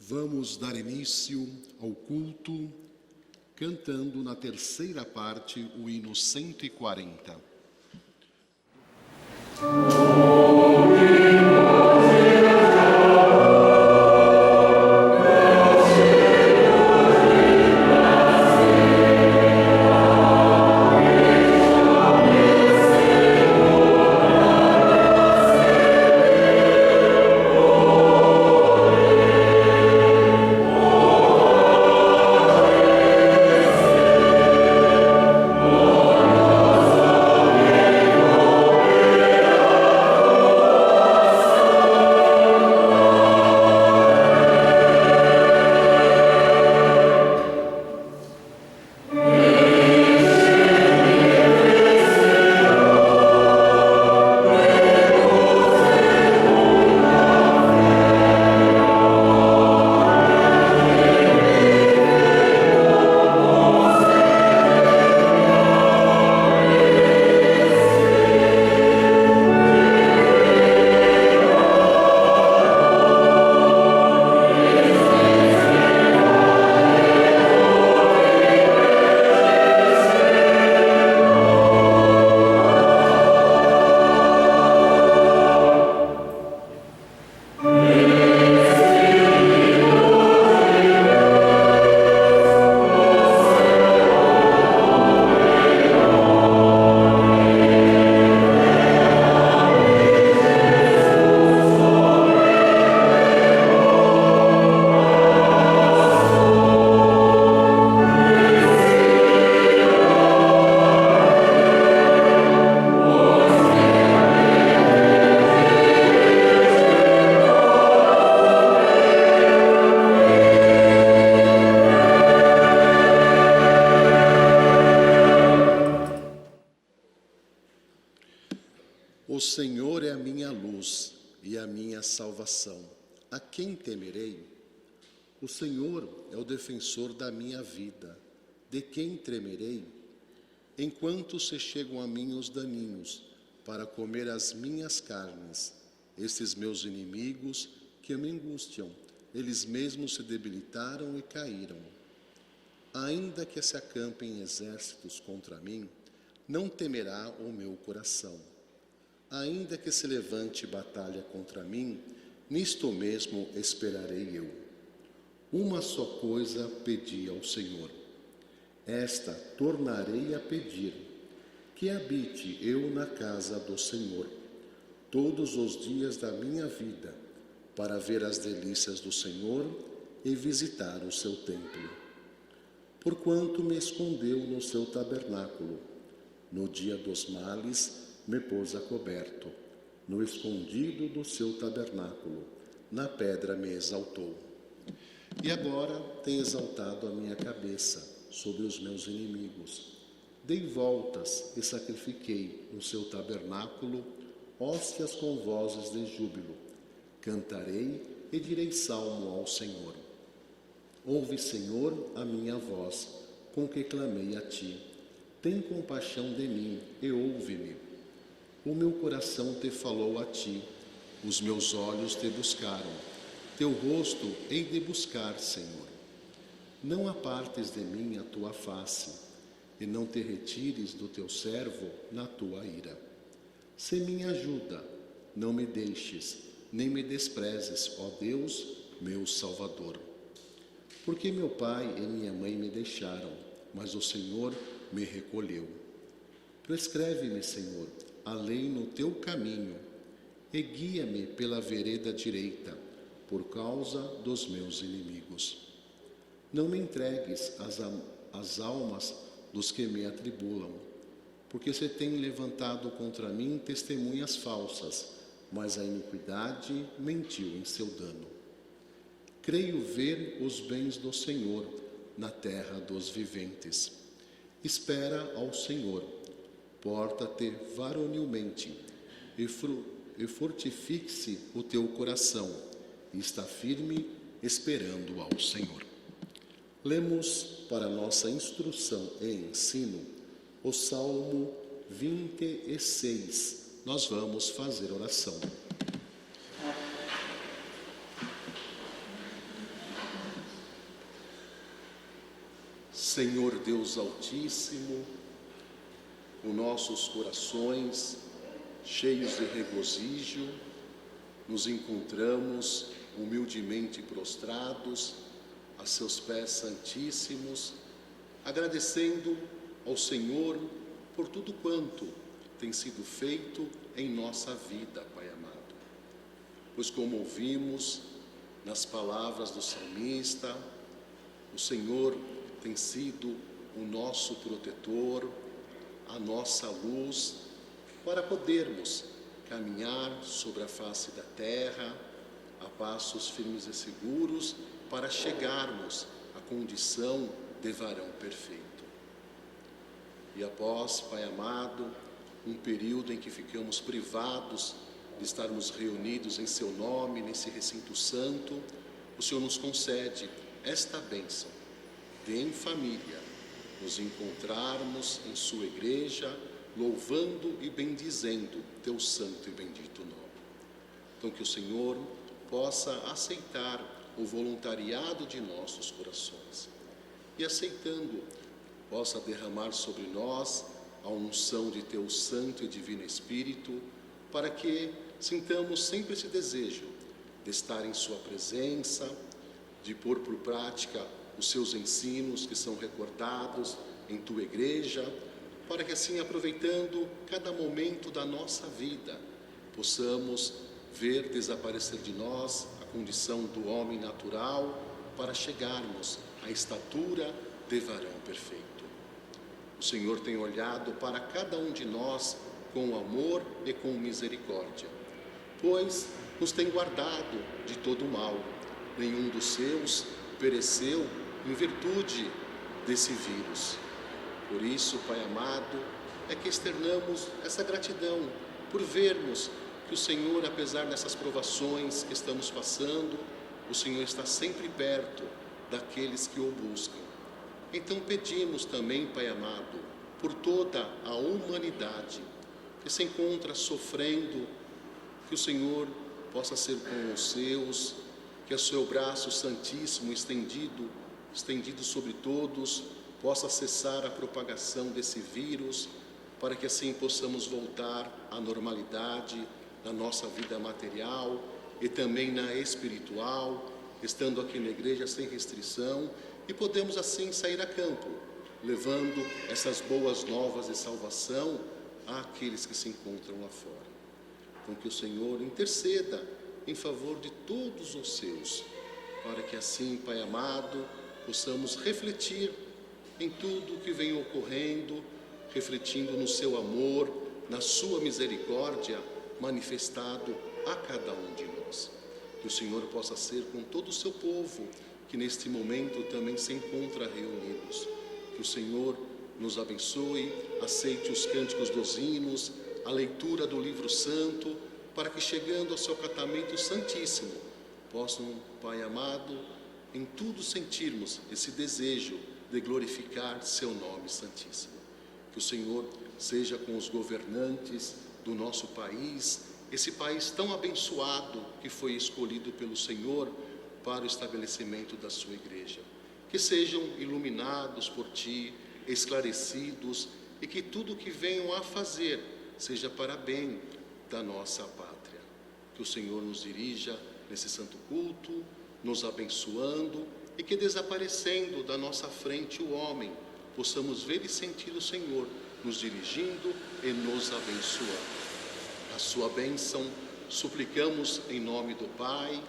Vamos dar início ao culto cantando na terceira parte o hino 140. O Senhor é a minha luz e a minha salvação. A quem temerei? O Senhor é o defensor da minha vida. De quem tremerei? Enquanto se chegam a mim os daninhos, para comer as minhas carnes, estes meus inimigos que me angustiam, eles mesmos se debilitaram e caíram. Ainda que se acampem exércitos contra mim, não temerá o meu coração. Ainda que se levante batalha contra mim, nisto mesmo esperarei eu. Uma só coisa pedi ao Senhor, esta tornarei a pedir, que habite eu na casa do Senhor, todos os dias da minha vida, para ver as delícias do Senhor e visitar o seu templo. Porquanto me escondeu no seu tabernáculo, no dia dos males me pôs a coberto, no escondido do seu tabernáculo, na pedra me exaltou. E agora tem exaltado a minha cabeça sobre os meus inimigos. Dei voltas e sacrifiquei no seu tabernáculo hóstias com vozes de júbilo. Cantarei e direi salmo ao Senhor. Ouve, Senhor, a minha voz, com que clamei a ti. Tem compaixão de mim e ouve-me. O meu coração te falou a ti, os meus olhos te buscaram. Teu rosto hei de buscar, Senhor. Não apartes de mim a tua face, e não te retires do teu servo na tua ira. Se minha ajuda, não me deixes, nem me desprezes, ó Deus, meu Salvador. Porque meu pai e minha mãe me deixaram, mas o Senhor me recolheu. Prescreve-me, Senhor, a lei no teu caminho, e guia-me pela vereda direita, por causa dos meus inimigos. Não me entregues as almas dos que me atribulam, porque se tem levantado contra mim testemunhas falsas, mas a iniquidade mentiu em seu dano. Creio ver os bens do Senhor na terra dos viventes. Espera ao Senhor. Porta-te varonilmente e fortifique-se o teu coração, e está firme esperando ao Senhor. Lemos para nossa instrução e ensino o Salmo 26. Nós vamos fazer oração. Senhor Deus Altíssimo, com nossos corações cheios de regozijo, nos encontramos humildemente prostrados a seus pés santíssimos, agradecendo ao Senhor por tudo quanto tem sido feito em nossa vida, Pai amado. Pois como ouvimos nas palavras do salmista, o Senhor tem sido o nosso protetor, a nossa luz, para podermos caminhar sobre a face da terra, a passos firmes e seguros, para chegarmos à condição de varão perfeito. E após, Pai amado, um período em que ficamos privados de estarmos reunidos em Seu nome, nesse recinto santo, o Senhor nos concede esta bênção de, em família, nos encontrarmos em Sua igreja, louvando e bendizendo Teu santo e bendito nome. Então que o Senhor possa aceitar o voluntariado de nossos corações e, aceitando, possa derramar sobre nós a unção de Teu Santo e Divino Espírito, para que sintamos sempre esse desejo de estar em Sua presença, de pôr por prática os Seus ensinos que são recordados em Tua igreja, para que assim, aproveitando cada momento da nossa vida, possamos ver desaparecer de nós a condição do homem natural, para chegarmos à estatura de varão perfeito. O Senhor tem olhado para cada um de nós com amor e com misericórdia, pois nos tem guardado de todo o mal. Nenhum dos seus pereceu em virtude desse vírus. Por isso, Pai amado, é que externamos essa gratidão por vermos que o Senhor, apesar dessas provações que estamos passando, o Senhor está sempre perto daqueles que o buscam. Então pedimos também, Pai amado, por toda a humanidade que se encontra sofrendo, que o Senhor possa ser com os seus, que o seu braço santíssimo estendido sobre todos, possa cessar a propagação desse vírus, para que assim possamos voltar à normalidade na nossa vida material e também na espiritual, estando aqui na igreja sem restrição, e podemos assim sair a campo, levando essas boas novas de salvação àqueles que se encontram lá fora. Então que o Senhor interceda em favor de todos os seus, para que assim, Pai amado, possamos refletir em tudo que vem ocorrendo, refletindo no seu amor, na sua misericórdia, manifestado a cada um de nós. Que o Senhor possa ser com todo o seu povo, que neste momento também se encontra reunidos. Que o Senhor nos abençoe, aceite os cânticos dos hinos, a leitura do livro santo, para que, chegando ao seu acatamento santíssimo, possam, Pai amado, em tudo sentirmos esse desejo de glorificar seu nome santíssimo. Que o Senhor seja com os governantes do nosso país, esse país tão abençoado que foi escolhido pelo Senhor para o estabelecimento da sua igreja. Que sejam iluminados por Ti, esclarecidos, e que tudo o que venham a fazer seja para bem da nossa pátria. Que o Senhor nos dirija nesse santo culto, nos abençoando, e que, desaparecendo da nossa frente o homem, possamos ver e sentir o Senhor nos dirigindo e nos abençoando. A sua bênção suplicamos em nome do Pai,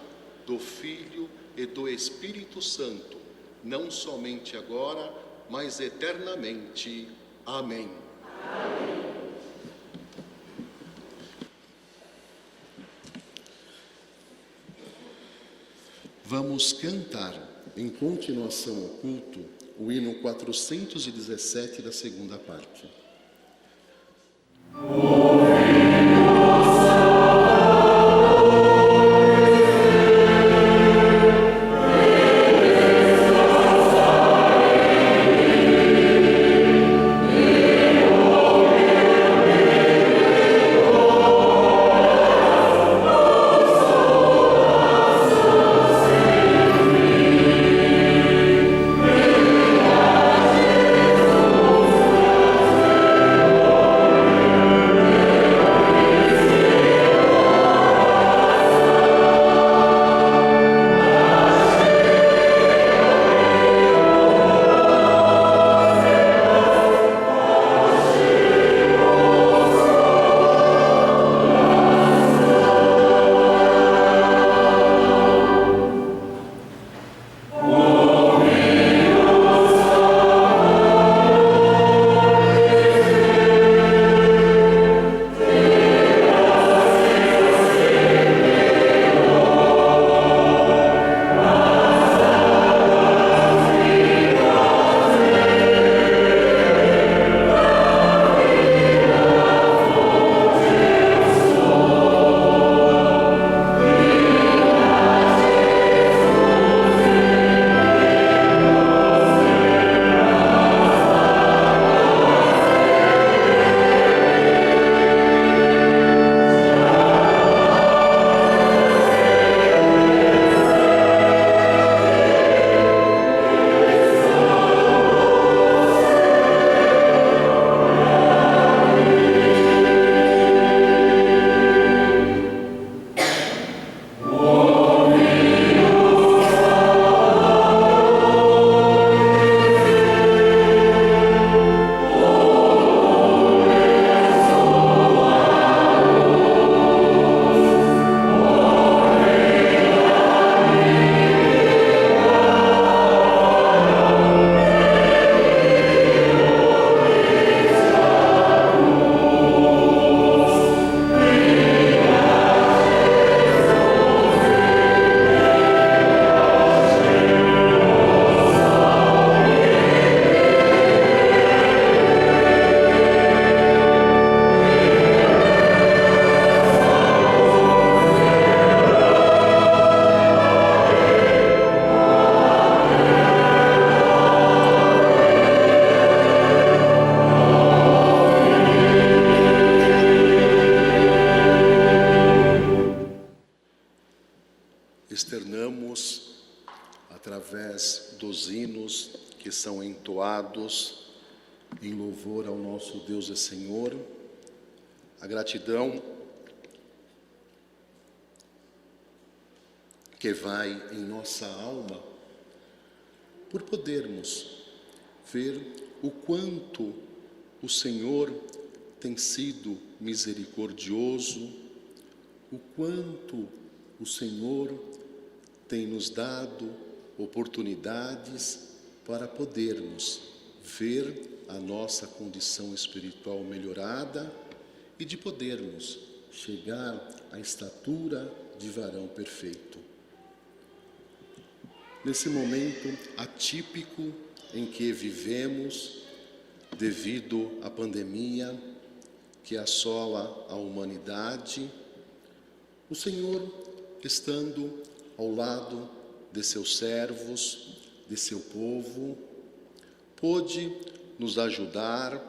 do Filho e do Espírito Santo, não somente agora, mas eternamente. Amém. Amém. Vamos cantar, em continuação ao culto, o hino 417 da segunda parte. Amen. hinos que são entoados em louvor ao nosso Deus e Senhor, a gratidão que vai em nossa alma por podermos ver o quanto o Senhor tem sido misericordioso, o quanto o Senhor tem nos dado oportunidades para podermos ver a nossa condição espiritual melhorada e de podermos chegar à estatura de varão perfeito. Nesse momento atípico em que vivemos, devido à pandemia que assola a humanidade, o Senhor, estando ao lado de seus servos, de seu povo, pôde nos ajudar,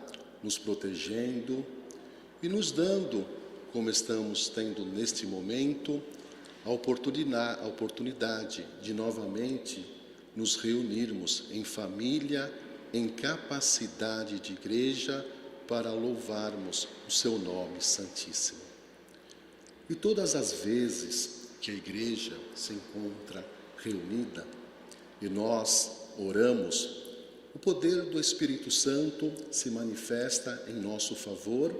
nos protegendo e nos dando, como estamos tendo neste momento, a oportunidade de novamente nos reunirmos em família, em capacidade de igreja, para louvarmos o seu nome santíssimo. E todas as vezes que a igreja se encontra reunida e nós oramos, o poder do Espírito Santo se manifesta em nosso favor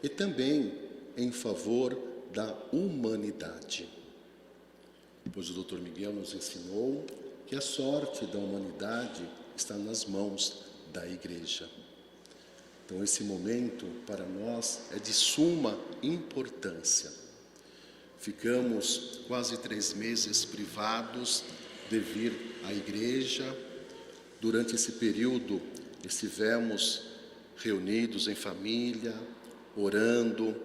e também em favor da humanidade. Pois o Dr. Miguel nos ensinou que a sorte da humanidade está nas mãos da igreja. Então esse momento para nós é de suma importância. Ficamos quase 3 meses privados de vir à igreja. Durante esse período estivemos reunidos em família, orando,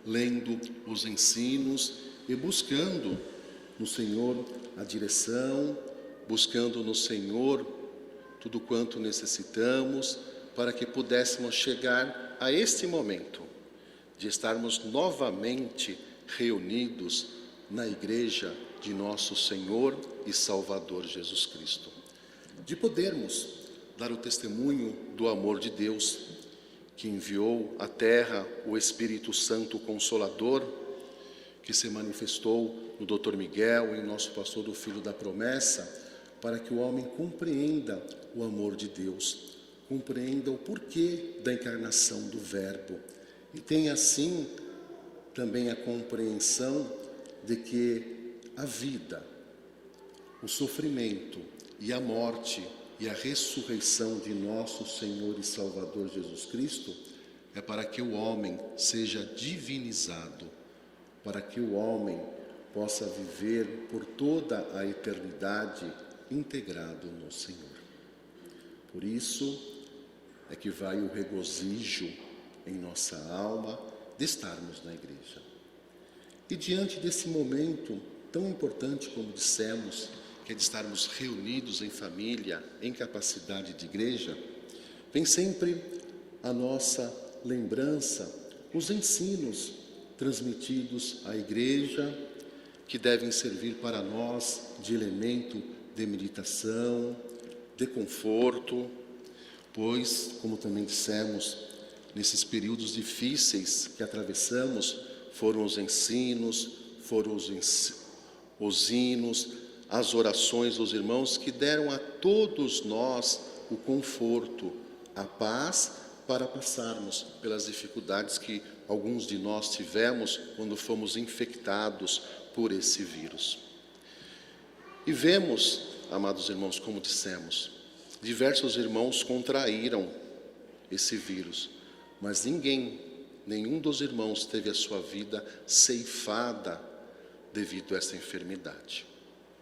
lendo os ensinos e buscando no Senhor a direção, buscando no Senhor tudo quanto necessitamos para que pudéssemos chegar a este momento de estarmos novamente reunidos na igreja de nosso Senhor e Salvador Jesus Cristo. De podermos dar o testemunho do amor de Deus, que enviou à terra o Espírito Santo Consolador, que se manifestou no Dr. Miguel e nosso pastor do Filho da Promessa, para que o homem compreenda o amor de Deus, compreenda o porquê da encarnação do Verbo e tenha assim também a compreensão de que a vida, o sofrimento e a morte e a ressurreição de nosso Senhor e Salvador Jesus Cristo é para que o homem seja divinizado, para que o homem possa viver por toda a eternidade integrado no Senhor. Por isso é que vai o regozijo em nossa alma de estarmos na igreja. E diante desse momento tão importante, como dissemos, que é de estarmos reunidos em família, em capacidade de igreja, vem sempre a nossa lembrança, os ensinos transmitidos à igreja, que devem servir para nós de elemento de meditação, de conforto, pois, como também dissemos, nesses períodos difíceis que atravessamos, foram os ensinos, foram os hinos, as orações dos irmãos que deram a todos nós o conforto, a paz para passarmos pelas dificuldades que alguns de nós tivemos quando fomos infectados por esse vírus. E vemos, amados irmãos, como dissemos, diversos irmãos contraíram esse vírus, mas nenhum dos irmãos teve a sua vida ceifada devido a essa enfermidade.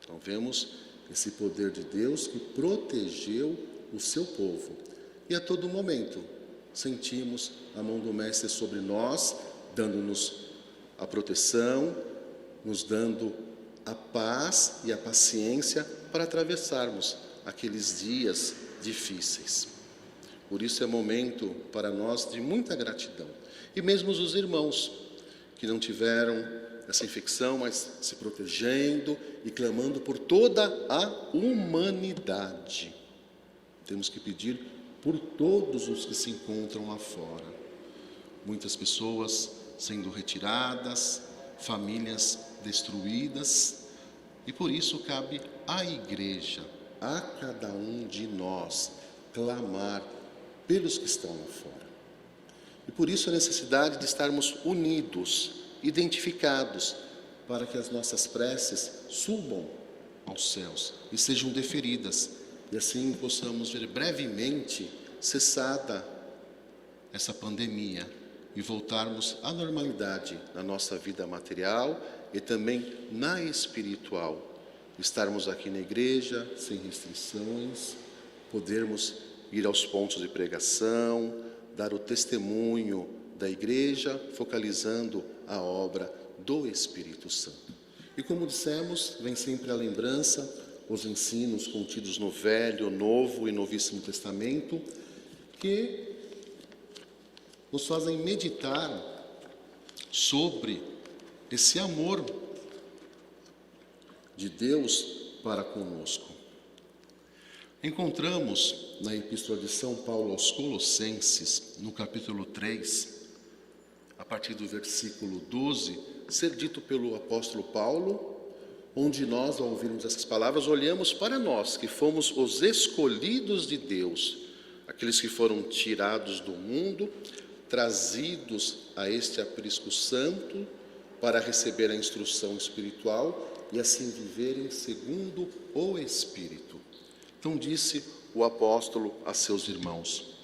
Então vemos esse poder de Deus que protegeu o seu povo. E a todo momento sentimos a mão do Mestre sobre nós, dando-nos a proteção, nos dando a paz e a paciência para atravessarmos aqueles dias difíceis. Por isso é momento para nós de muita gratidão. E mesmo os irmãos que não tiveram essa infecção, mas se protegendo e clamando por toda a humanidade. temos que pedir por todos os que se encontram lá fora. Muitas pessoas sendo retiradas, famílias destruídas, e por isso cabe à igreja, a cada um de nós, clamar pelos que estão lá fora. E por isso a necessidade de estarmos unidos, identificados, para que as nossas preces subam aos céus e sejam deferidas, e assim possamos ver brevemente cessada essa pandemia e voltarmos à normalidade na nossa vida material e também na espiritual. Estarmos aqui na igreja sem restrições, podermos ir aos pontos de pregação, dar o testemunho da igreja, focalizando a obra do Espírito Santo. E como dissemos, vem sempre a lembrança, os ensinos contidos no Velho, Novo e Novíssimo Testamento, que nos fazem meditar sobre esse amor de Deus para conosco. Encontramos na Epístola de São Paulo aos Colossenses, no capítulo 3, a partir do versículo 12, ser dito pelo apóstolo Paulo, onde nós, ao ouvirmos essas palavras, olhamos para nós, que fomos os escolhidos de Deus, aqueles que foram tirados do mundo, trazidos a este aprisco santo, para receber a instrução espiritual e assim viverem segundo o Espírito. Então disse o apóstolo a seus irmãos: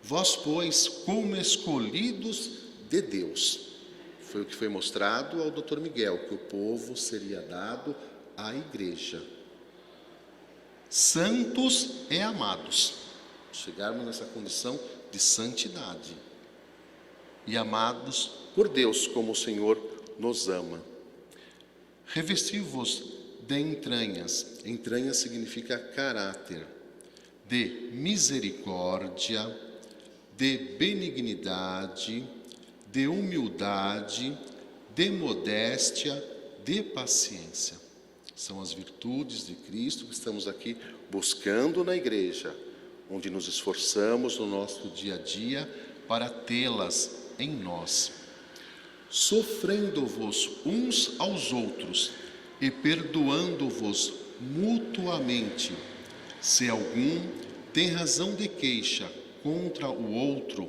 vós, pois, como escolhidos de Deus, foi o que foi mostrado ao Dr. Miguel, que o povo seria dado à igreja. Santos e amados, chegarmos nessa condição de santidade. E amados por Deus, como o Senhor nos ama. Revesti-vos de entranhas, entranhas significa caráter, de misericórdia, de benignidade, de humildade, de modéstia, de paciência. São as virtudes de Cristo que estamos aqui buscando na igreja, onde nos esforçamos no nosso dia a dia para tê-las em nós. Sofrendo-vos uns aos outros e perdoando-vos mutuamente, se algum tem razão de queixa contra o outro,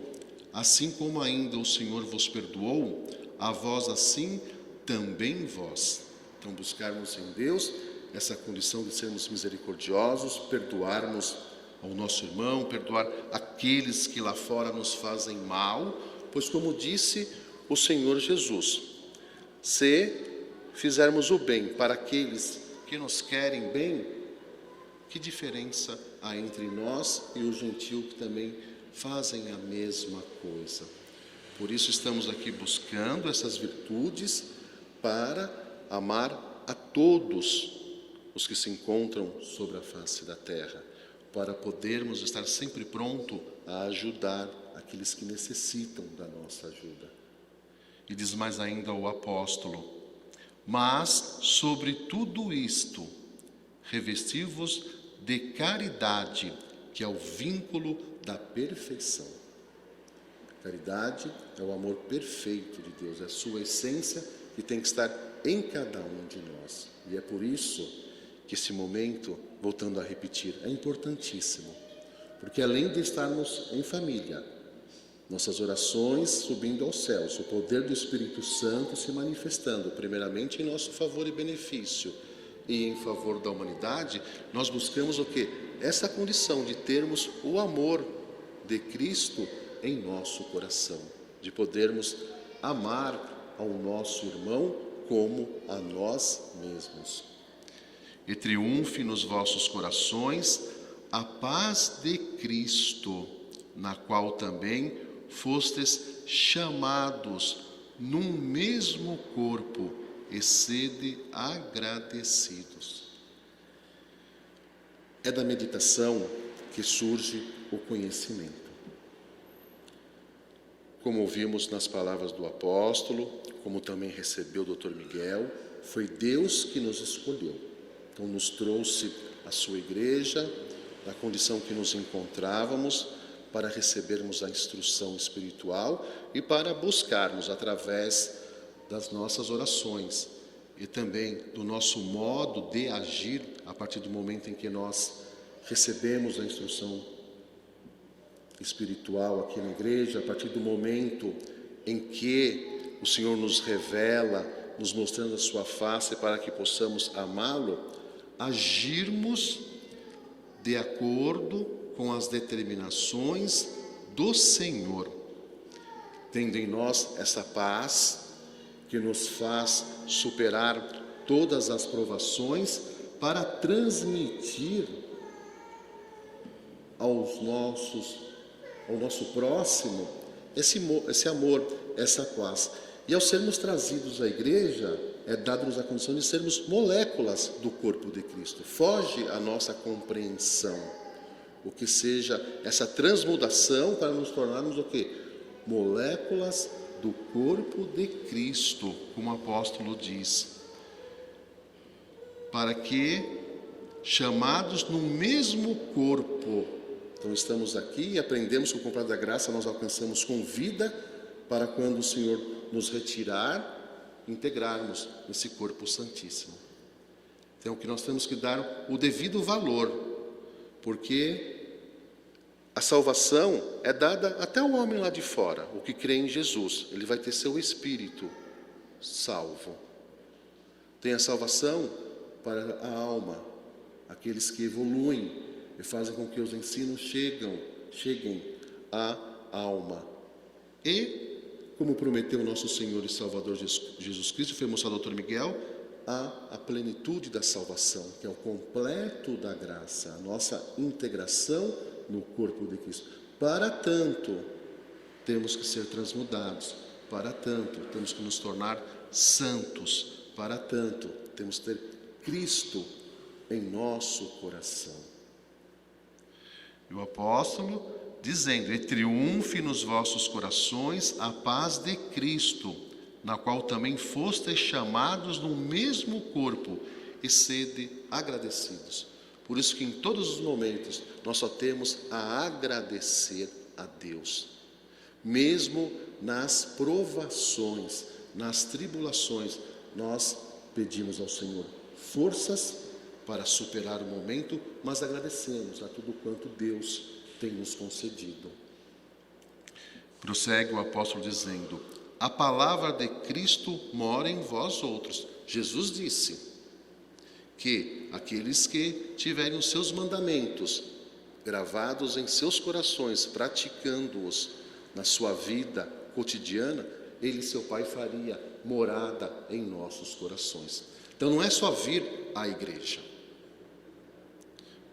assim como ainda o Senhor vos perdoou, a vós assim também vós. Então buscarmos em Deus essa condição de sermos misericordiosos, perdoarmos ao nosso irmão, perdoar aqueles que lá fora nos fazem mal, pois como disse o Senhor Jesus, se fizermos o bem para aqueles que nos querem bem, que diferença há entre nós e o gentio que também fazem a mesma coisa? Por isso estamos aqui buscando essas virtudes para amar a todos os que se encontram sobre a face da terra, para podermos estar sempre pronto a ajudar aqueles que necessitam da nossa ajuda. E diz mais ainda o apóstolo: mas sobre tudo isto, revesti-vos de caridade, que é o vínculo da perfeição. Caridade é o amor perfeito de Deus, é a sua essência que tem que estar em cada um de nós. E é por isso que esse momento, voltando a repetir, é importantíssimo. Porque além de estarmos em família, nossas orações subindo aos céus, o poder do Espírito Santo se manifestando, primeiramente em nosso favor e benefício, e em favor da humanidade, nós buscamos o quê? Essa condição de termos o amor de Cristo em nosso coração, de podermos amar ao nosso irmão como a nós mesmos. E triunfe nos vossos corações a paz de Cristo, na qual também fostes chamados num mesmo corpo, e sede agradecidos. É da meditação que surge o conhecimento. Como ouvimos nas palavras do apóstolo, como também recebeu o Dr. Miguel, foi Deus que nos escolheu. Então nos trouxe a sua igreja, da condição que nos encontrávamos, para recebermos a instrução espiritual e para buscarmos através das nossas orações e também do nosso modo de agir a partir do momento em que nós recebemos a instrução espiritual aqui na igreja, a partir do momento em que o Senhor nos revela, nos mostrando a sua face para que possamos amá-lo, agirmos de acordo com as determinações do Senhor, tendo em nós essa paz que nos faz superar todas as provações para transmitir ao nosso próximo esse amor, essa paz. E ao sermos trazidos à igreja, é dado-nos a condição de sermos moléculas do corpo de Cristo. Foge a nossa compreensão o que seja essa transmudação para nos tornarmos o quê? Moléculas do corpo de Cristo, como o apóstolo diz. Para que, chamados no mesmo corpo, então estamos aqui e aprendemos que o comprado da graça nós alcançamos com vida, para quando o Senhor nos retirar, integrarmos nesse corpo santíssimo. Então, que nós temos que dar o devido valor, porque a salvação é dada até ao homem lá de fora, o que crê em Jesus, ele vai ter seu espírito salvo. Tem a salvação para a alma, aqueles que evoluem e fazem com que os ensinos cheguem à alma. E, como prometeu o nosso Senhor e Salvador Jesus Cristo, foi mostrado ao Dr. Miguel, a plenitude da salvação, que é o completo da graça, a nossa integração no corpo de Cristo. Para tanto, temos que ser transmudados. Para tanto, temos que nos tornar santos. Para tanto, temos que ter Cristo em nosso coração. E o apóstolo dizendo: e triunfe nos vossos corações a paz de Cristo, na qual também fostes chamados no mesmo corpo, e sede agradecidos. Por isso que em todos os momentos nós só temos a agradecer a Deus. Mesmo nas provações, nas tribulações, nós pedimos ao Senhor forças para superar o momento, mas agradecemos a tudo quanto Deus tem nos concedido. Prossegue o apóstolo dizendo: a palavra de Cristo mora em vós outros. Jesus disse que aqueles que tiverem os seus mandamentos gravados em seus corações, praticando-os na sua vida cotidiana, ele e seu Pai faria morada em nossos corações. Então não é só vir à igreja.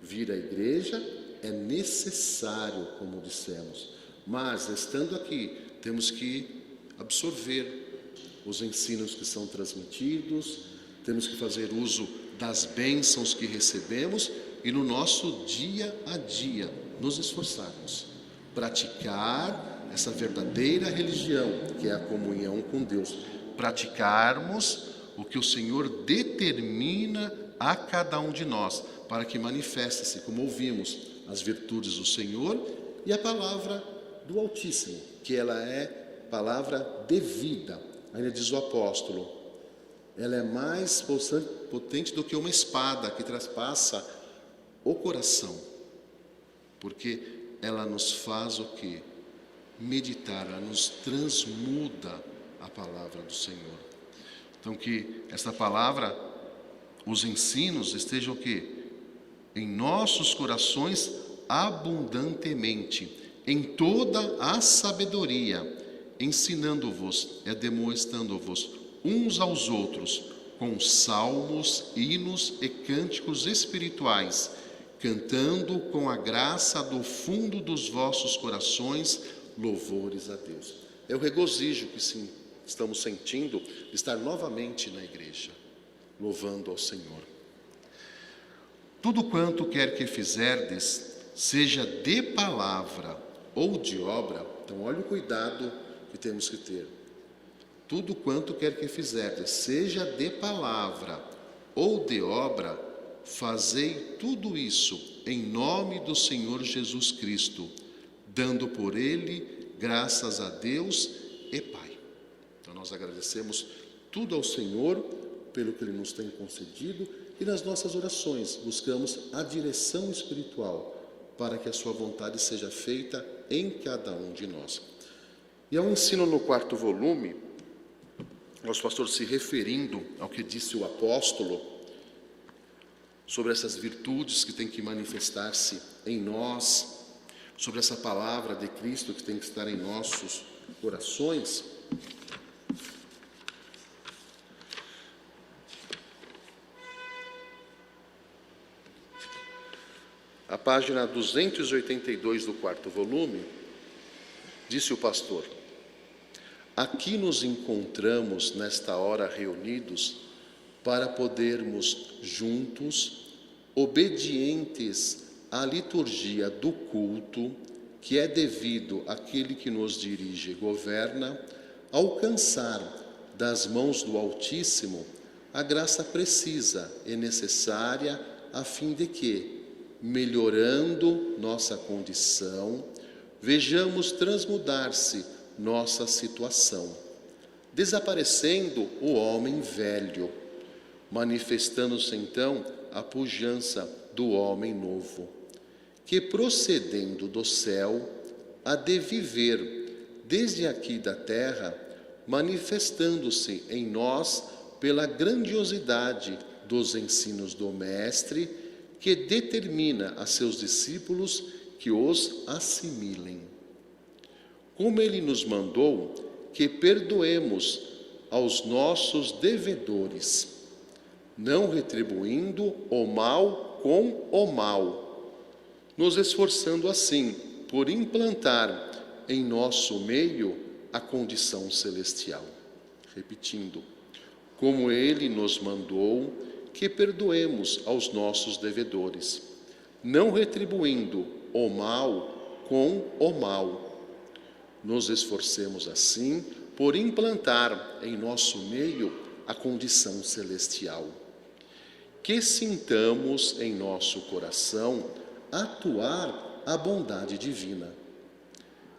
Vir à igreja é necessário, como dissemos, mas estando aqui, temos que absorver os ensinos que são transmitidos, temos que fazer uso das bênçãos que recebemos e no nosso dia a dia nos esforçarmos, praticar essa verdadeira religião, que é a comunhão com Deus, praticarmos o que o Senhor determina a cada um de nós, para que manifeste-se, como ouvimos, as virtudes do Senhor e a palavra do Altíssimo, que ela é palavra de vida. Ainda diz o apóstolo, ela é mais potente do que uma espada que traspassa o coração, porque ela nos faz o quê? Meditar, ela nos transmuda a palavra do Senhor. Então que esta palavra, os ensinos estejam o quê? Em nossos corações abundantemente, em toda a sabedoria, ensinando-vos, demonstrando-vos uns aos outros, com salmos, hinos e cânticos espirituais, cantando com a graça do fundo dos vossos corações louvores a Deus. É o regozijo que sim, estamos sentindo de estar novamente na igreja, louvando ao Senhor. Tudo quanto quer que fizerdes, seja de palavra ou de obra, então olha o cuidado que temos que ter. Tudo quanto quer que fizerdes, seja de palavra ou de obra, fazei tudo isso em nome do Senhor Jesus Cristo, dando por ele graças a Deus e Pai. Então nós agradecemos tudo ao Senhor pelo que Ele nos tem concedido e nas nossas orações buscamos a direção espiritual para que a sua vontade seja feita em cada um de nós. E ao ensino no 4º volume, nosso pastor se referindo ao que disse o apóstolo sobre essas virtudes que têm que manifestar-se em nós, sobre essa palavra de Cristo que tem que estar em nossos corações. A página 282 do 4º volume, disse o pastor: aqui nos encontramos nesta hora reunidos para podermos juntos, obedientes à liturgia do culto, que é devido àquele que nos dirige e governa, alcançar das mãos do Altíssimo a graça precisa e necessária a fim de que, melhorando nossa condição, vejamos transmudar-se nossa situação, desaparecendo o homem velho, manifestando-se então a pujança do homem novo, que procedendo do céu, há de viver desde aqui da terra, manifestando-se em nós pela grandiosidade dos ensinos do Mestre, que determina a seus discípulos que os assimilem. Como ele nos mandou que perdoemos aos nossos devedores, não retribuindo o mal com o mal, nos esforçando assim por implantar em nosso meio a condição celestial. Repetindo, como ele nos mandou que perdoemos aos nossos devedores, não retribuindo o mal com o mal. Nos esforcemos assim por implantar em nosso meio a condição celestial. Que sintamos em nosso coração atuar a bondade divina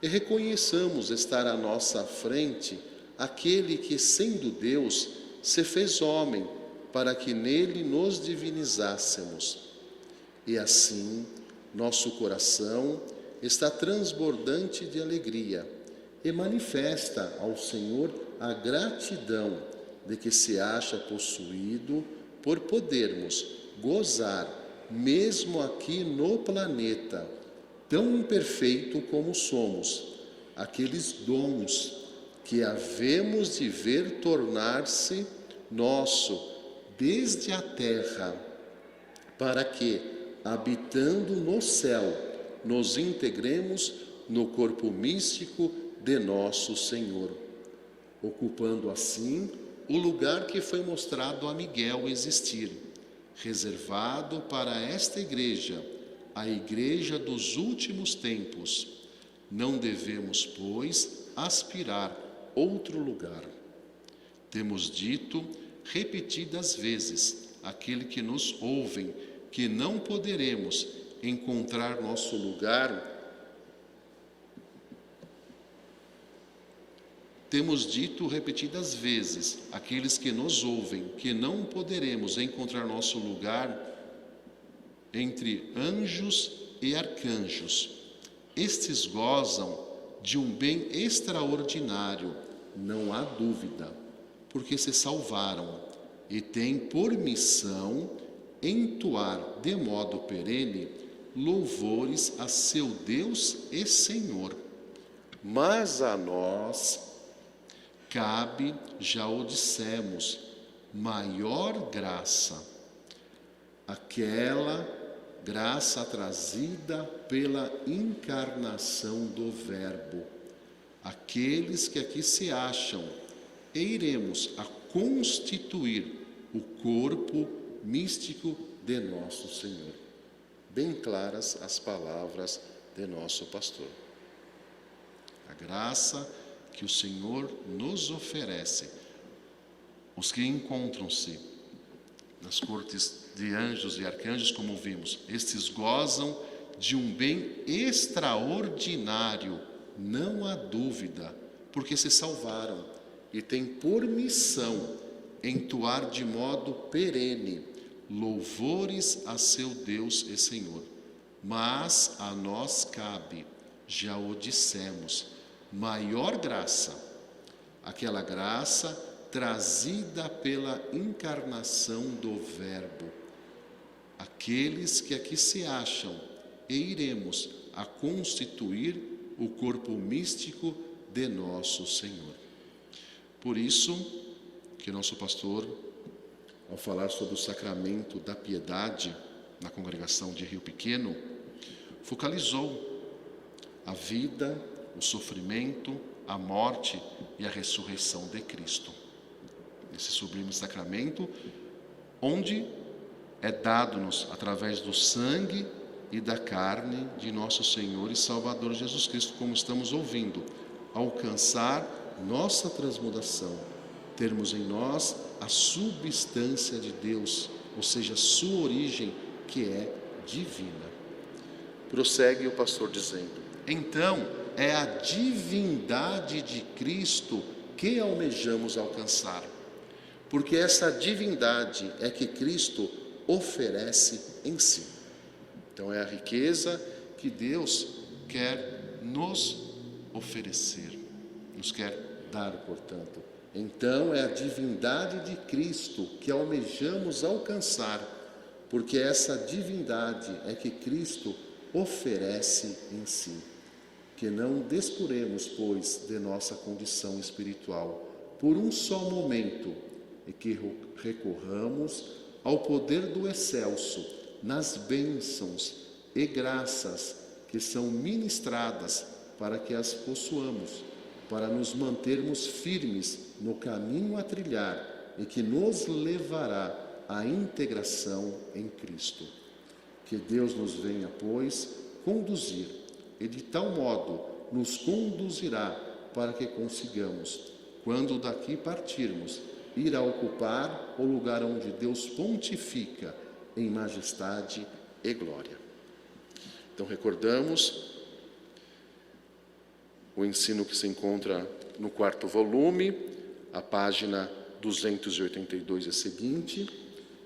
e reconheçamos estar à nossa frente aquele que, sendo Deus, se fez homem para que nele nos divinizássemos. E assim, nosso coração está transbordante de alegria e manifesta ao Senhor a gratidão de que se acha possuído por podermos gozar, mesmo aqui no planeta, tão imperfeito como somos, aqueles dons que havemos de ver tornar-se nosso desde a terra, para que, habitando no céu, nos integremos no corpo místico de nosso Senhor, ocupando assim o lugar que foi mostrado a Miguel existir, reservado para esta igreja, a igreja dos últimos tempos. Não devemos, pois, aspirar outro lugar. Temos dito repetidas vezes àquele que nos ouvem que não poderemos encontrar nosso lugar. Temos dito repetidas vezes àqueles que nos ouvem que não poderemos encontrar nosso lugar entre anjos e arcanjos. Estes gozam de um bem extraordinário, não há dúvida, porque se salvaram e têm por missão entoar de modo perene louvores a seu Deus e Senhor. Mas a nós cabe, já o dissemos, maior graça, aquela graça trazida pela encarnação do Verbo. Aqueles que aqui se acham, e iremos a constituir o corpo místico de nosso Senhor. Bem claras as palavras de nosso pastor. A graça que o Senhor nos oferece, os que encontram-se nas cortes de anjos e arcanjos, como vimos, estes gozam de um bem extraordinário, não há dúvida, porque se salvaram e têm por missão entoar de modo perene louvores a seu Deus e Senhor. Mas a nós cabe, já o dissemos, maior graça, aquela graça trazida pela encarnação do Verbo. Aqueles que aqui se acham e iremos a constituir o corpo místico de nosso Senhor. Por isso que nosso pastor, ao falar sobre o sacramento da piedade na congregação de Rio Pequeno, focalizou a vida, o sofrimento, a morte e a ressurreição de Cristo. Esse sublime sacramento, onde é dado-nos, através do sangue e da carne de nosso Senhor e Salvador Jesus Cristo, como estamos ouvindo, alcançar nossa transmudação, termos em nós a substância de Deus, ou seja, sua origem, que é divina. Prossegue o pastor dizendo: então é a divindade de Cristo que almejamos alcançar, porque essa divindade é que Cristo oferece em si. Então é a riqueza que Deus quer nos oferecer, nos quer dar, portanto. Então é a divindade de Cristo que almejamos alcançar, porque essa divindade é que Cristo oferece em si. Que não despuremos, pois, de nossa condição espiritual por um só momento, e que recorramos ao poder do excelso nas bênçãos e graças que são ministradas para que as possuamos, para nos mantermos firmes no caminho a trilhar e que nos levará à integração em Cristo. Que Deus nos venha, pois, conduzir, e de tal modo nos conduzirá para que consigamos, quando daqui partirmos, ir a ocupar o lugar onde Deus pontifica em majestade e glória. Então recordamos o ensino que se encontra no 4º volume, a página 282 e seguinte,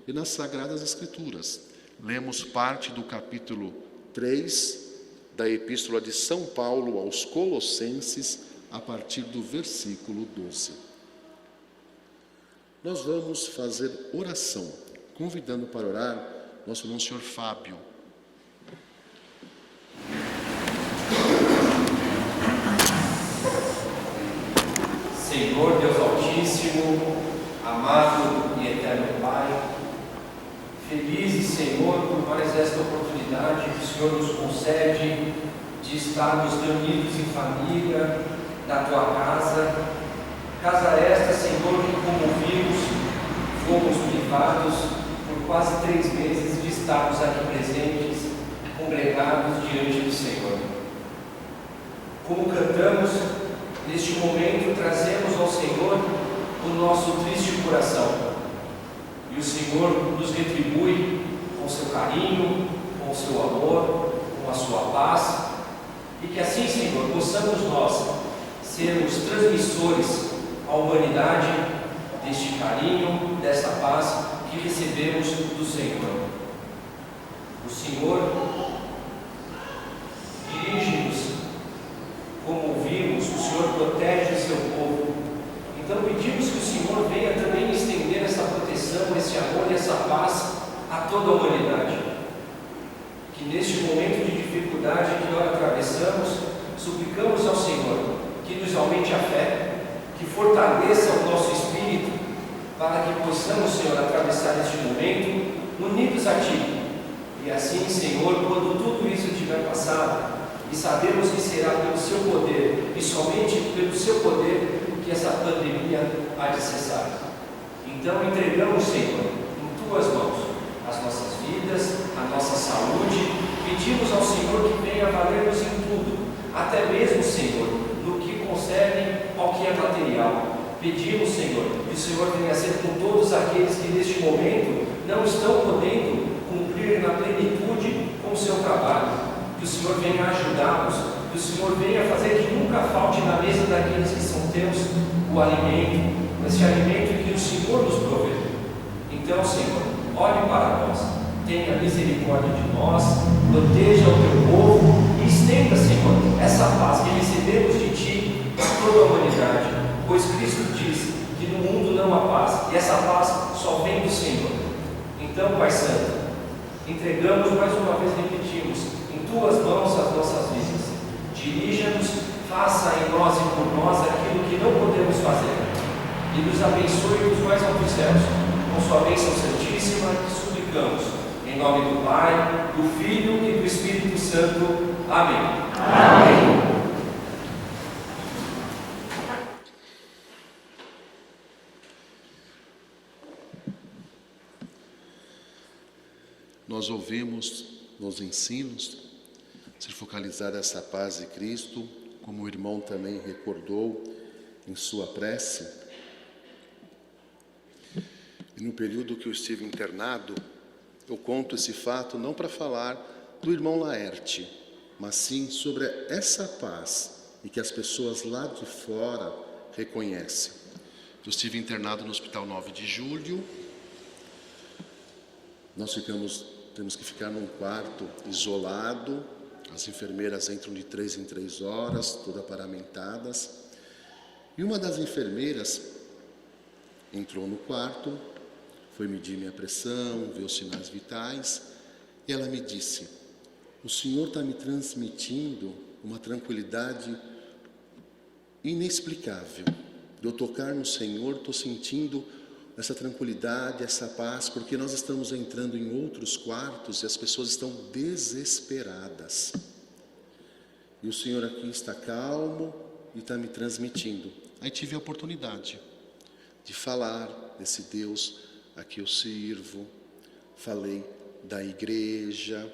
e nas Sagradas Escrituras. Lemos parte do capítulo 3 da Epístola de São Paulo aos Colossenses, a partir do versículo 12. Nós vamos fazer oração, convidando para orar nosso irmão Senhor Fábio. Senhor Deus Altíssimo, amado e eterno Pai, felizes, Senhor, por mais esta oportunidade que o Senhor nos concede de estarmos reunidos em família na Tua casa. Casa esta, Senhor, que, como vimos, fomos privados por quase 3 meses de estarmos aqui presentes, congregados diante do Senhor. Como cantamos, neste momento trazemos ao Senhor o nosso triste coração. E o Senhor nos retribui com seu carinho, com seu amor, com a sua paz. E que assim, Senhor, possamos nós sermos transmissores à humanidade deste carinho, desta paz que recebemos do Senhor. O Senhor dirige-nos, como ouvimos, o Senhor protege o seu povo. Então pedimos que o Senhor venha também estender essa proteção, esse amor e essa paz a toda a humanidade. Que neste momento de dificuldade que nós atravessamos, suplicamos ao Senhor que nos aumente a fé, que fortaleça o nosso espírito, para que possamos, Senhor, atravessar este momento unidos a Ti. E assim, Senhor, quando tudo isso tiver passado, e sabemos que será pelo Seu poder, e somente pelo Seu poder, que essa pandemia há de cessar. Então entregamos, Senhor, em Tuas mãos as nossas vidas, a nossa saúde. Pedimos ao Senhor que venha valer-nos em tudo, até mesmo, Senhor, no que concerne ao que é material. Pedimos, Senhor, que o Senhor venha ser com todos aqueles que neste momento não estão podendo cumprir na plenitude com o seu trabalho. Que o Senhor venha ajudá-los, que o Senhor venha fazer que nunca falte na mesa daqueles que são teus o alimento, esse alimento que o Senhor nos provê. Então, Senhor, olhe para nós, tenha misericórdia de nós, proteja o teu povo e estenda, Senhor, essa paz que recebemos de ti a toda a humanidade, pois Cristo diz que no mundo não há paz, e essa paz só vem do Senhor. Então, Pai Santo, entregamos mais uma vez, repetimos, em tuas mãos as nossas vidas. Dirija-nos, faça em nós e por nós aquilo que não podemos fazer, e nos abençoe dos mais altos céus. Com sua bênção santíssima, que suplicamos, em nome do Pai, do Filho e do Espírito Santo. Amém. Amém. Nós ouvimos nos ensinos ser focalizada essa paz de Cristo, como o irmão também recordou em sua prece. E no período que eu estive internado, eu conto esse fato não para falar do irmão Laerte, mas sim sobre essa paz e que as pessoas lá de fora reconhecem. Eu estive internado no Hospital 9 de Julho. Nós temos que ficar num quarto isolado. As enfermeiras entram de 3 em 3 horas, todas paramentadas. E uma das enfermeiras entrou no quarto, foi medir minha pressão, ver os sinais vitais, e ela me disse: o Senhor está me transmitindo uma tranquilidade inexplicável. De eu tocar no Senhor, estou sentindo essa tranquilidade, essa paz, porque nós estamos entrando em outros quartos e as pessoas estão desesperadas. E o Senhor aqui está calmo e está me transmitindo. Aí tive a oportunidade de falar desse Deus a que eu sirvo, falei da igreja,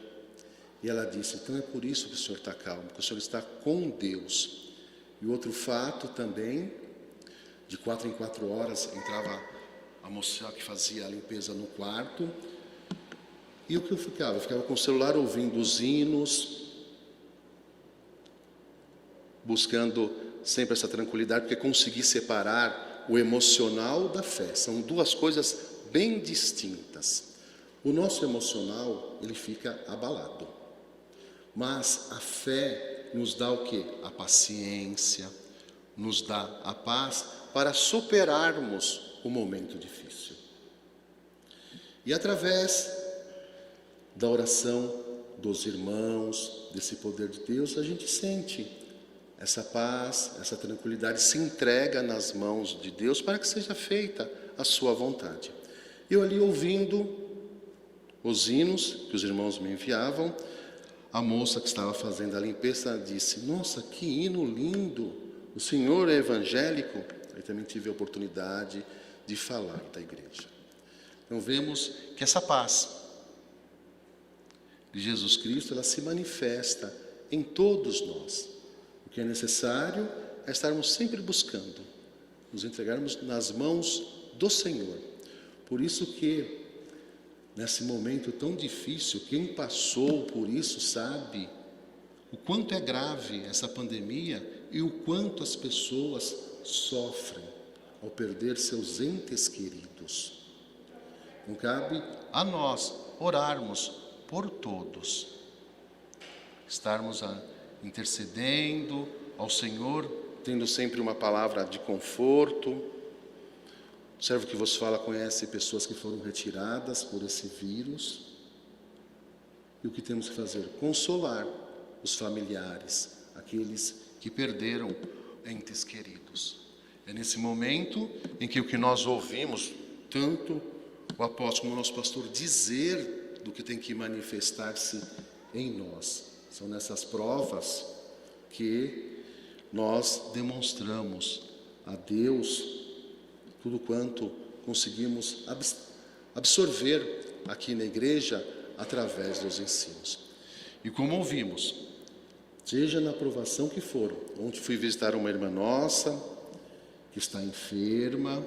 e ela disse: então é por isso que o Senhor está calmo, porque o Senhor está com Deus. E outro fato também, de 4 em 4 horas entrava a moça que fazia a limpeza no quarto, e o que eu ficava com o celular ouvindo os hinos, buscando sempre essa tranquilidade, porque consegui separar o emocional da fé. São duas coisas bem distintas. O nosso emocional, ele fica abalado, mas a fé nos dá o quê? A paciência, nos dá a paz para superarmos o momento difícil. E através da oração dos irmãos, desse poder de Deus, a gente sente essa paz, essa tranquilidade, se entrega nas mãos de Deus para que seja feita a sua vontade. Eu ali ouvindo os hinos que os irmãos me enviavam, a moça que estava fazendo a limpeza disse: nossa, que hino lindo, o senhor é evangélico? Eu também tive a oportunidade de falar da igreja. Então vemos que essa paz de Jesus Cristo, ela se manifesta em todos nós. O que é necessário é estarmos sempre buscando, nos entregarmos nas mãos do Senhor. Por isso que, nesse momento tão difícil, quem passou por isso sabe o quanto é grave essa pandemia e o quanto as pessoas sofrem ao perder seus entes queridos. Então cabe a nós orarmos por todos, estarmos intercedendo ao Senhor, tendo sempre uma palavra de conforto. O servo que vos fala conhece pessoas que foram retiradas por esse vírus. E o que temos que fazer? Consolar os familiares, aqueles que perderam entes queridos. É nesse momento em que o que nós ouvimos, tanto o apóstolo como o nosso pastor dizer do que tem que manifestar-se em nós. São nessas provas que nós demonstramos a Deus tudo quanto conseguimos absorver aqui na igreja através dos ensinos. E como ouvimos, seja na provação que for, ontem fui visitar uma irmã nossa, que está enferma.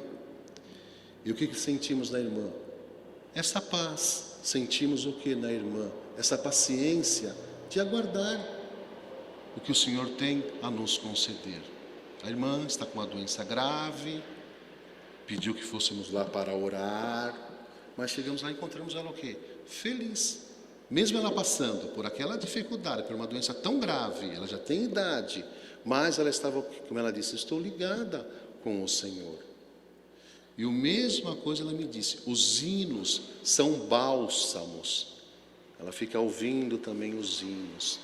E o que sentimos na irmã? Essa paz. Sentimos o que na irmã? Essa paciência de aguardar o que o Senhor tem a nos conceder. A irmã está com uma doença grave, pediu que fôssemos lá para orar, mas chegamos lá e encontramos ela o quê? Feliz. Mesmo ela passando por aquela dificuldade, por uma doença tão grave, ela já tem idade, mas ela estava, como ela disse, estou ligada com o Senhor. E a mesma coisa ela me disse, os hinos são bálsamos. Ela fica ouvindo também os hinos.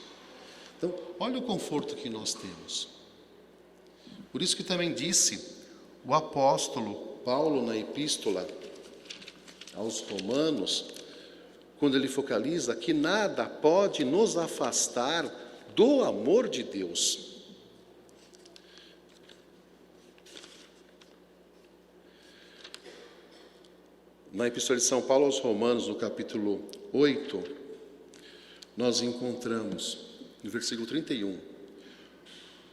Então, olha o conforto que nós temos. Por isso que também disse o apóstolo Paulo na epístola aos Romanos, quando ele focaliza que nada pode nos afastar do amor de Deus. Na epístola de São Paulo aos Romanos, no capítulo 8, nós encontramos, no versículo 31,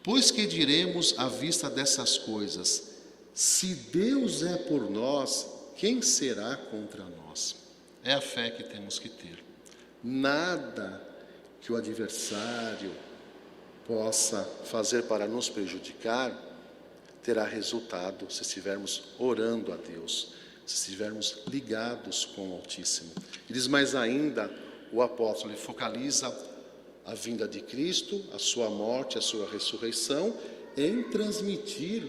pois que diremos à vista dessas coisas, se Deus é por nós, quem será contra nós? É a fé que temos que ter. Nada que o adversário possa fazer para nos prejudicar terá resultado se estivermos orando a Deus, se estivermos ligados com o Altíssimo. E diz mais ainda, o apóstolo ele focaliza a vinda de Cristo, a sua morte, a sua ressurreição, em transmitir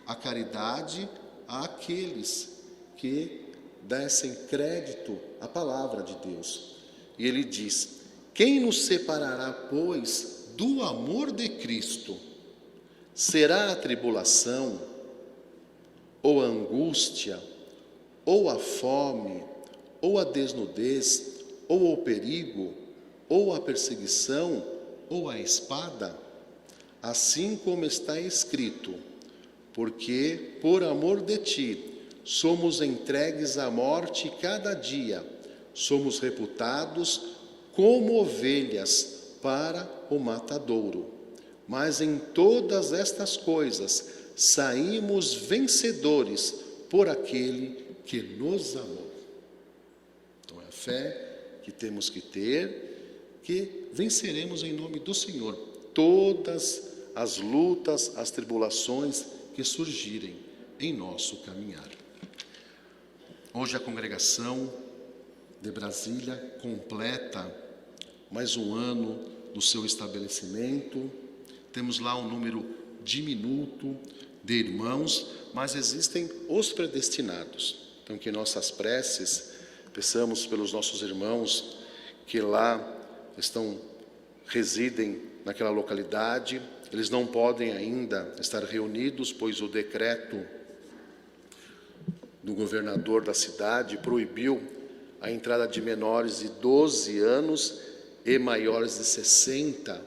a caridade àqueles que dessem crédito à palavra de Deus. E ele diz, quem nos separará, pois, do amor de Cristo? Será a tribulação, ou a angústia, ou a fome, ou a desnudez, ou o perigo, ou a perseguição, ou a espada? Assim como está escrito, porque por amor de ti somos entregues à morte cada dia, somos reputados como ovelhas para o matadouro. Mas em todas estas coisas saímos vencedores por aquele que nos amou. Então é a fé que temos que ter, que venceremos em nome do Senhor todas as lutas, as tribulações que surgirem em nosso caminhar. Hoje a congregação de Brasília completa mais um ano do seu estabelecimento. Temos lá um número diminuto de irmãos, mas existem os predestinados. Então que nossas preces, peçamos pelos nossos irmãos que lá residem naquela localidade. Eles não podem ainda estar reunidos, pois o decreto do governador da cidade proibiu a entrada de menores de 12 anos e maiores de 60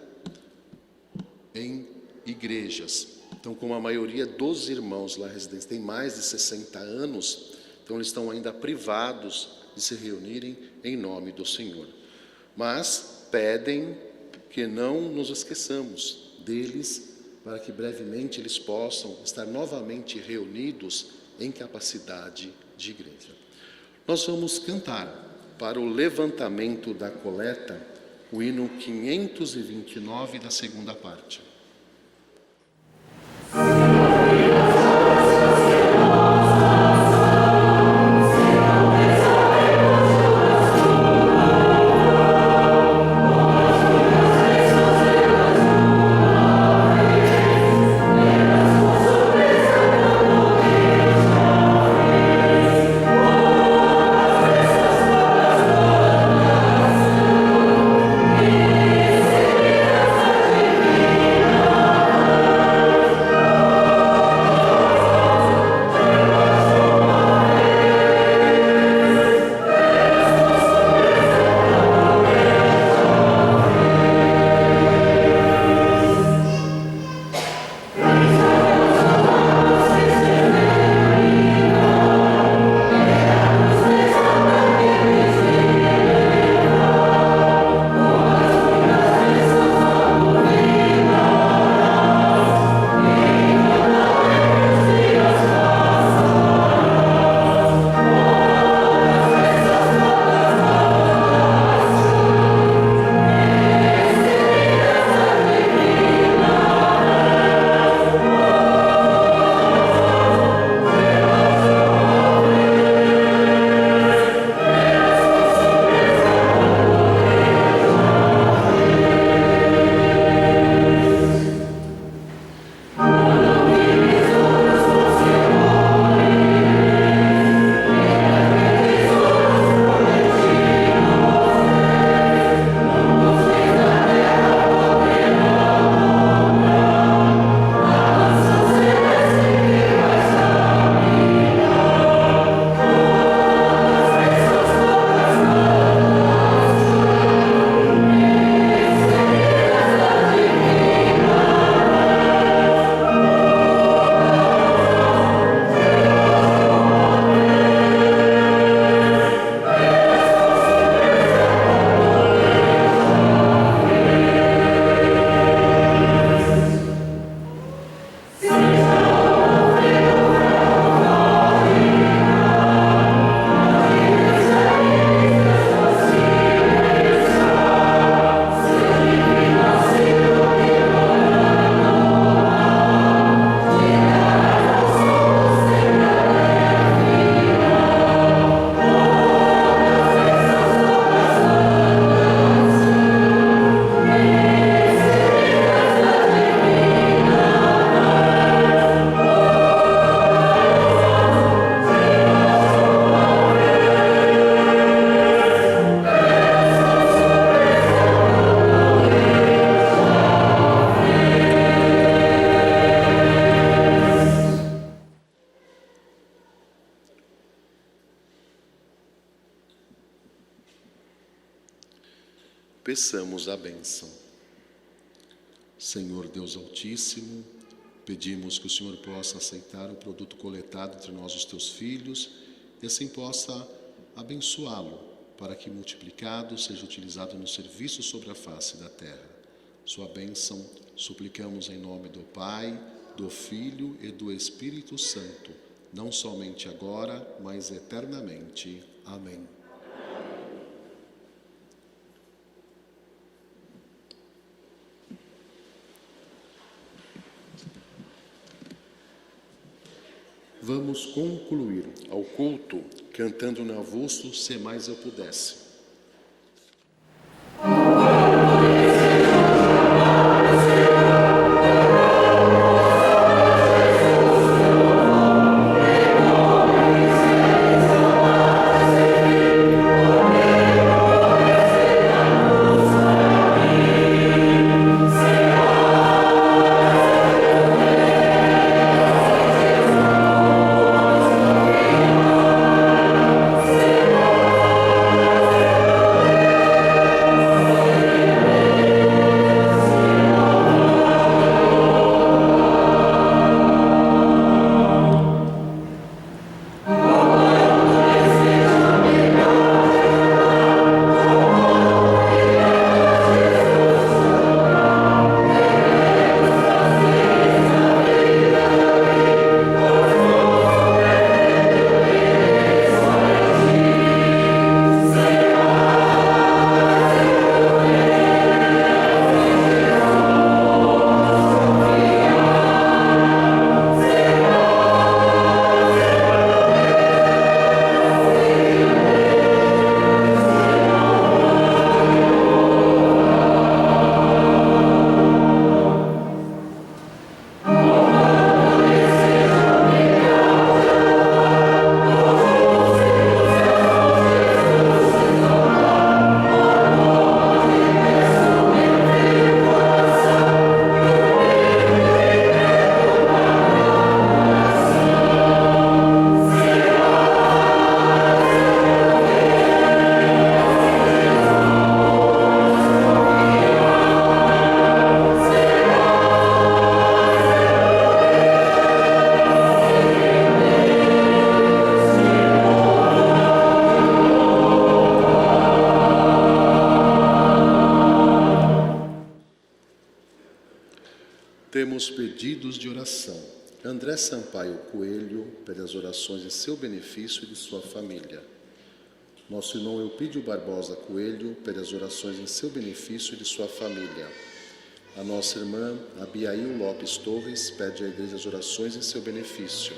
em igrejas. Então, como a maioria dos irmãos lá residentes tem mais de 60 anos, então eles estão ainda privados de se reunirem em nome do Senhor. Mas pedem que não nos esqueçamos deles, para que brevemente eles possam estar novamente reunidos em capacidade de igreja. Nós vamos cantar para o levantamento da coleta o hino 529 da segunda parte. Amen. Peçamos a bênção. Senhor Deus Altíssimo, pedimos que o Senhor possa aceitar o produto coletado entre nós, os teus filhos, e assim possa abençoá-lo, para que multiplicado seja utilizado no serviço sobre a face da terra. Sua bênção suplicamos em nome do Pai, do Filho e do Espírito Santo, não somente agora, mas eternamente. Amém. Vamos concluir ao culto cantando no avulso Se Mais Eu Pudesse. Temos pedidos de oração. André Sampaio Coelho, pelas orações em seu benefício e de sua família. Nosso irmão Eupídio Barbosa Coelho, pelas orações em seu benefício e de sua família. A nossa irmã Abiail Lopes Torres pede à igreja as orações em seu benefício.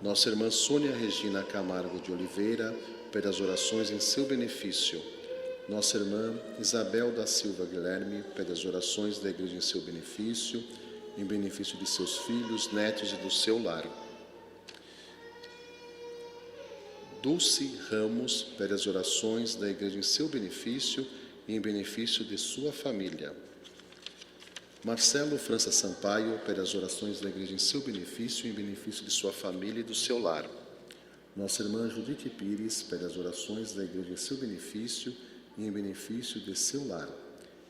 Nossa irmã Sônia Regina Camargo de Oliveira, pelas orações em seu benefício. Nossa irmã Isabel da Silva Guilherme, pelas orações da igreja em seu benefício, em benefício de seus filhos, netos e do seu lar. Dulce Ramos, pelas orações da igreja em seu benefício e em benefício de sua família. Marcelo França Sampaio, pelas orações da igreja em seu benefício e em benefício de sua família e do seu lar. Nossa irmã Judite Pires, pelas orações da igreja em seu benefício e em benefício de seu lar.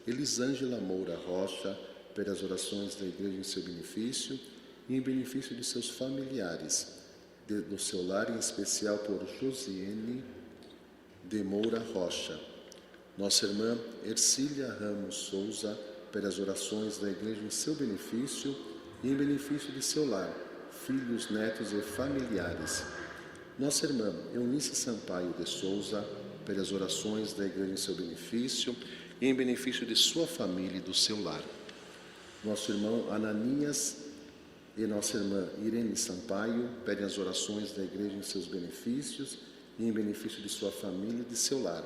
Elisângela Moura Rocha, pelas orações da igreja em seu benefício e em benefício de seus familiares, do seu lar, em especial por Josiane de Moura Rocha. Nossa irmã Ercília Ramos Souza, pelas orações da igreja em seu benefício e em benefício de seu lar, filhos, netos e familiares. Nossa irmã Eunice Sampaio de Souza, pelas orações da igreja em seu benefício e em benefício de sua família e do seu lar. Nosso irmão Ananias e nossa irmã Irene Sampaio pedem as orações da igreja em seus benefícios e em benefício de sua família e de seu lar.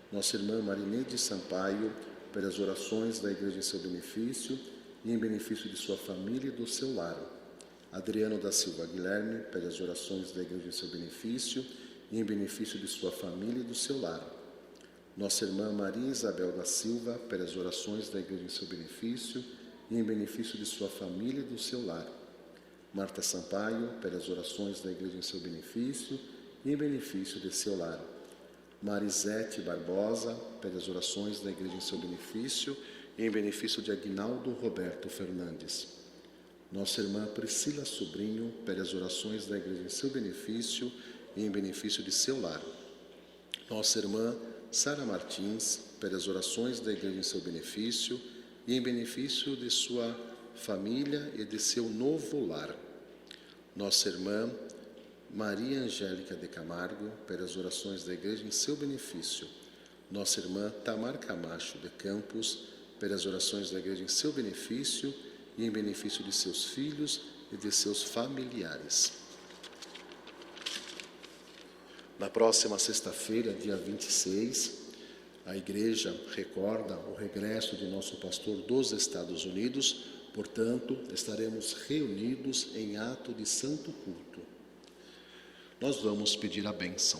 Nossa irmã Marineide Sampaio pede as orações da igreja em seu benefício e em benefício de sua família e do seu lar. Adriano da Silva Guilherme pede as orações da igreja em seu benefício e em benefício de sua família e do seu lar. Nossa irmã Maria Isabel da Silva pede as orações da igreja em seu benefício e em benefício de sua família e do seu lar. Marta Sampaio pede as orações da igreja em seu benefício e em benefício de seu lar. Marisete Barbosa, pede as orações da igreja em seu benefício e em benefício de Aguinaldo Roberto Fernandes. Nossa irmã Priscila Sobrinho, pede as orações da igreja em seu benefício e em benefício de seu lar. Nossa irmã Sara Martins, pede as orações da igreja em seu benefício e em benefício de sua família e de seu novo lar. Nossa irmã Maria Angélica de Camargo, pede as orações da igreja em seu benefício. Nossa irmã Tamar Camacho de Campos, pede as orações da igreja em seu benefício e em benefício de seus filhos e de seus familiares. Na próxima sexta-feira, dia 26, a igreja recorda o regresso de nosso pastor dos Estados Unidos, portanto, estaremos reunidos em ato de santo culto. Nós vamos pedir a bênção.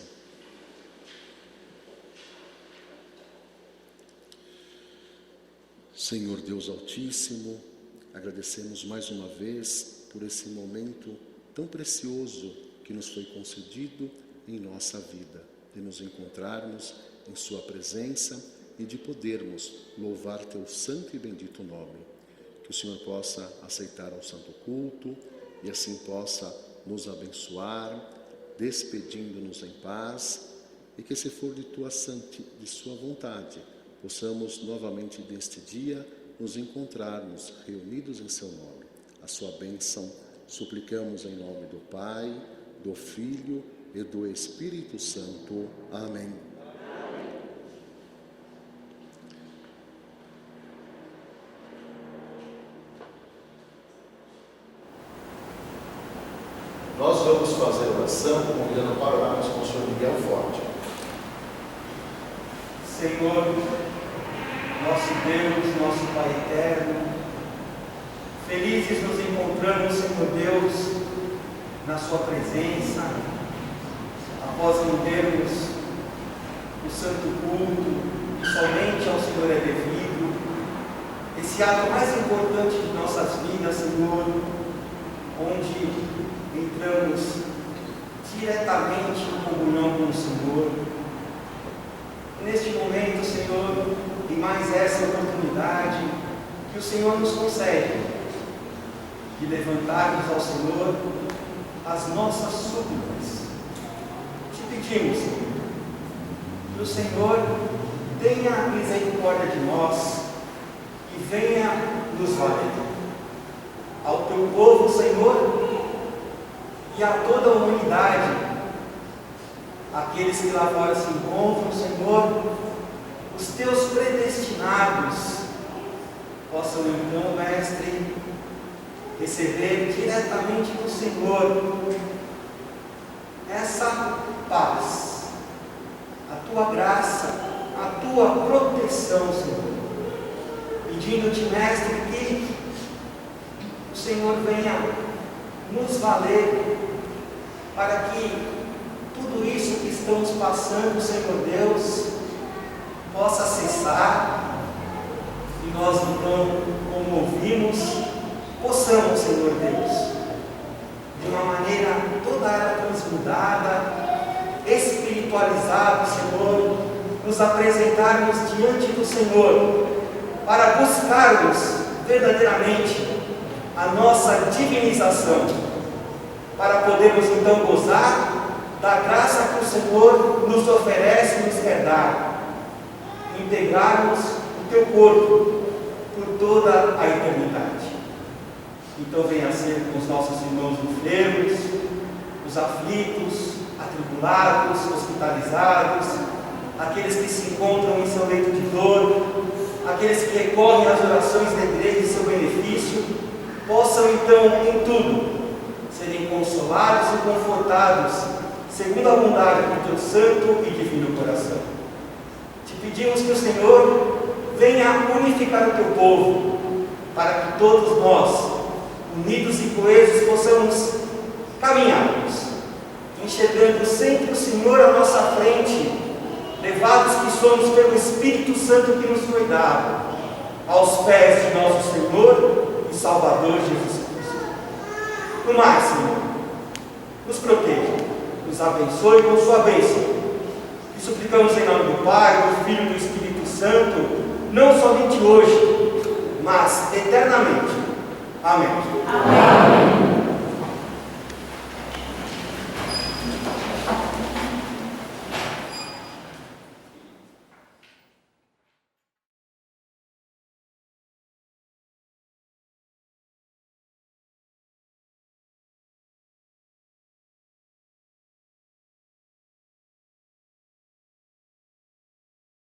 Senhor Deus Altíssimo, agradecemos mais uma vez por esse momento tão precioso que nos foi concedido em nossa vida, de nos encontrarmos em Sua presença e de podermos louvar Teu santo e bendito nome. Que o Senhor possa aceitar ao santo culto e assim possa nos abençoar, despedindo-nos em paz, e que, se for de Sua vontade, possamos novamente neste dia nos encontrarmos reunidos em Seu nome. A Sua bênção suplicamos em nome do Pai, do Filho e do Espírito Santo. Amém. Nós vamos fazer oração convidando para orarmos com o Senhor Miguel Forte. Senhor, nosso Deus, nosso Pai eterno, felizes nos encontramos, Senhor Deus, na Sua presença, após rendermos o santo culto, que somente ao Senhor é devido, esse ato mais importante de nossas vidas, Senhor, onde entramos diretamente em comunhão com o Senhor. Neste momento, Senhor, e mais essa oportunidade que o Senhor nos concede de levantarmos ao Senhor as nossas súplicas. Te pedimos, Senhor, que o Senhor tenha misericórdia de nós e venha nos valer. Ao Teu povo, Senhor, e a toda a humanidade, aqueles que lá fora se encontram, Senhor, os Teus predestinados, possam então, Mestre, receber diretamente do Senhor essa paz, a Tua graça, a Tua proteção, Senhor. Pedindo-te, Mestre, que o Senhor venha nos valer para que tudo isso que estamos passando, Senhor Deus, possa cessar e nós então, como ouvimos, possamos, Senhor Deus, de uma maneira toda ela transmudada, espiritualizada, Senhor, nos apresentarmos diante do Senhor para buscarmos verdadeiramente a nossa divinização, para podermos então gozar da graça que o Senhor nos oferece e nos quer dar, integrarmos o Teu corpo por toda a eternidade. Então venha ser com os nossos irmãos enfermos, os aflitos, atribulados, hospitalizados, aqueles que se encontram em seu leito de dor, aqueles que recorrem às orações da igreja em seu benefício, possam então em tudo serem consolados e confortados segundo a bondade do Teu santo e divino coração. Te pedimos que o Senhor venha unificar o Teu povo, para que todos nós, unidos e coesos, possamos caminharmos, enxergando sempre o Senhor à nossa frente, levados que somos pelo Espírito Santo que nos foi dado, aos pés de nosso Senhor e Salvador Jesus Cristo. No mais, Senhor, nos proteja, nos abençoe com Sua bênção, que E suplicamos em nome do Pai, do Filho e do Espírito Santo, não somente hoje, mas eternamente. Amém. Amém.